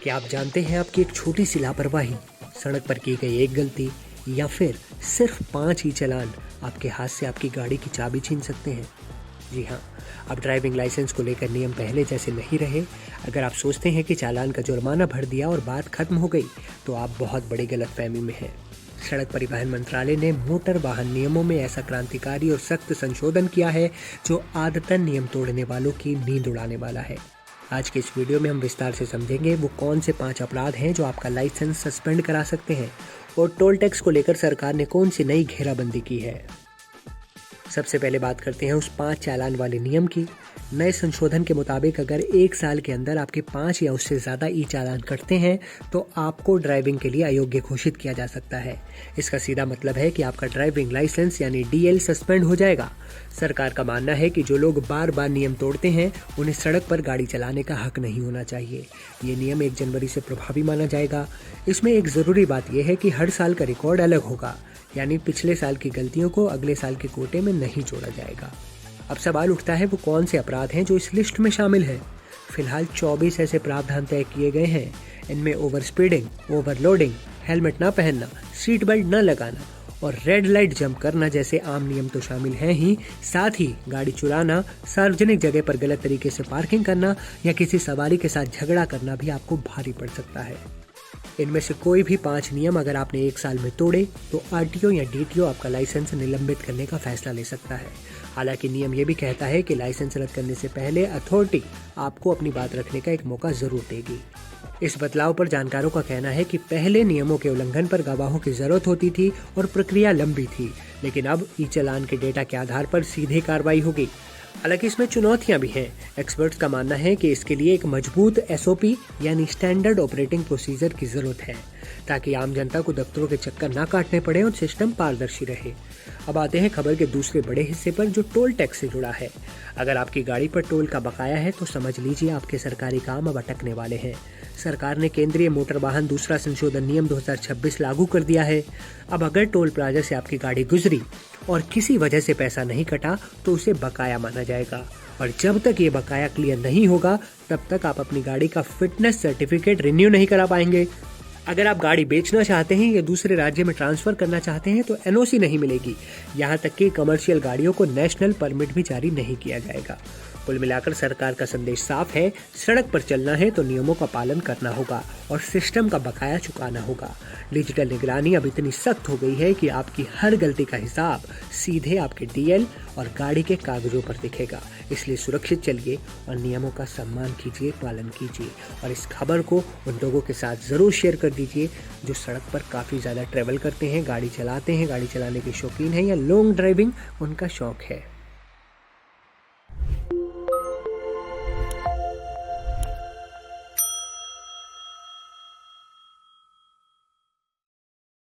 क्या आप जानते हैं आपकी एक छोटी सी लापरवाही, सड़क पर की गई एक गलती या फिर सिर्फ 5 ही चालान आपके हाथ से आपकी गाड़ी की चाबी छीन सकते हैं। जी हाँ, अब ड्राइविंग लाइसेंस को लेकर नियम पहले जैसे नहीं रहे। अगर आप सोचते हैं कि चालान का जुर्माना भर दिया और बात खत्म हो गई, तो आप बहुत बड़ी गलतफहमी में हैं। सड़क परिवहन मंत्रालय ने मोटर वाहन नियमों में ऐसा क्रांतिकारी और सख्त संशोधन किया है जो आदतन नियम तोड़ने वालों की नींद उड़ाने वाला है। आज के इस वीडियो में हम विस्तार से समझेंगे वो कौन से 5 अपराध हैं जो आपका लाइसेंस सस्पेंड करा सकते हैं और टोल टैक्स को लेकर सरकार ने कौन सी नई घेराबंदी की है। सबसे पहले बात करते हैं उस 5 चालान वाले नियम की। नए संशोधन के मुताबिक अगर 1 साल के अंदर आपके 5 या उससे ज़्यादा ई चालान कटते हैं तो आपको ड्राइविंग के लिए अयोग्य घोषित किया जा सकता है। इसका सीधा मतलब है कि आपका ड्राइविंग लाइसेंस यानी डीएल सस्पेंड हो जाएगा। सरकार का मानना है कि जो लोग बार बार नियम तोड़ते हैं उन्हें सड़क पर गाड़ी चलाने का हक नहीं होना चाहिए। ये नियम 1 जनवरी से प्रभावी माना जाएगा। इसमें एक ज़रूरी बात यह है कि हर साल का रिकॉर्ड अलग होगा, यानी पिछले साल की गलतियों को अगले साल के कोटे में नहीं जोड़ा जाएगा। अब सवाल उठता है वो कौन से अपराध हैं जो इस लिस्ट में शामिल हैं। फिलहाल 24 ऐसे प्रावधान तय किए गए हैं। इनमें ओवर स्पीडिंग, ओवरलोडिंग, हेलमेट ना पहनना, सीट बेल्ट न लगाना और रेड लाइट जंप करना जैसे आम नियम तो शामिल हैं ही, साथ ही गाड़ी चुराना, सार्वजनिक जगह पर गलत तरीके से पार्किंग करना या किसी सवारी के साथ झगड़ा करना भी आपको भारी पड़ सकता है। इनमें से कोई भी 5 नियम अगर आपने 1 साल में तोड़े तो आरटीओ या डीटीओ आपका लाइसेंस निलंबित करने का फैसला ले सकता है। हालांकि नियम ये भी कहता है कि लाइसेंस रद्द करने से पहले अथॉरिटी आपको अपनी बात रखने का एक मौका जरूर देगी। इस बदलाव पर जानकारों का कहना है कि पहले नियमों के उल्लंघन पर गवाहों की जरूरत होती थी और प्रक्रिया लंबी थी, लेकिन अब ई चालान के डेटा के आधार पर सीधे कार्रवाई होगी। हालांकि इसमें चुनौतियां भी हैं। एक्सपर्ट्स का मानना है कि इसके लिए एक मजबूत एसओपी यानी स्टैंडर्ड ऑपरेटिंग प्रोसीजर की जरूरत है, ताकि आम जनता को दफ्तरों के चक्कर ना काटने पड़े और सिस्टम पारदर्शी रहे। अब आते हैं खबर के दूसरे बड़े हिस्से पर जो टोल टैक्स से जुड़ा है। अगर आपकी गाड़ी पर टोल का बकाया है तो समझ लीजिए आपके सरकारी काम अब अटकने वाले हैं। सरकार ने केंद्रीय मोटर वाहन दूसरा संशोधन नियम 2026 लागू कर दिया है। अब अगर टोल प्लाजा से आपकी गाड़ी गुजरी और किसी वजह से पैसा नहीं कटा तो उसे बकाया माना जाएगा, और जब तक ये बकाया क्लियर नहीं होगा तब तक आप अपनी गाड़ी का फिटनेस सर्टिफिकेट रिन्यू नहीं करा पाएंगे। अगर आप गाड़ी बेचना चाहते हैं या दूसरे राज्य में ट्रांसफर करना चाहते हैं तो एनओसी नहीं मिलेगी। यहाँ तक कि कमर्शियल गाड़ियों को नेशनल परमिट भी जारी नहीं किया जाएगा। कुल मिलाकर सरकार का संदेश साफ है, सड़क पर चलना है तो नियमों का पालन करना होगा और सिस्टम का बकाया चुकाना होगा। डिजिटल निगरानी अब इतनी सख्त हो गई है कि आपकी हर गलती का हिसाब सीधे आपके डीएल और गाड़ी के कागजों पर दिखेगा। इसलिए सुरक्षित चलिए और नियमों का सम्मान कीजिए, पालन कीजिए और इस खबर को उन लोगों के साथ ज़रूर शेयर कर दीजिए जो सड़क पर काफ़ी ज़्यादा ट्रैवल करते हैं, गाड़ी चलाते हैं, गाड़ी चलाने के शौकीन हैं या लॉन्ग ड्राइविंग उनका शौक है।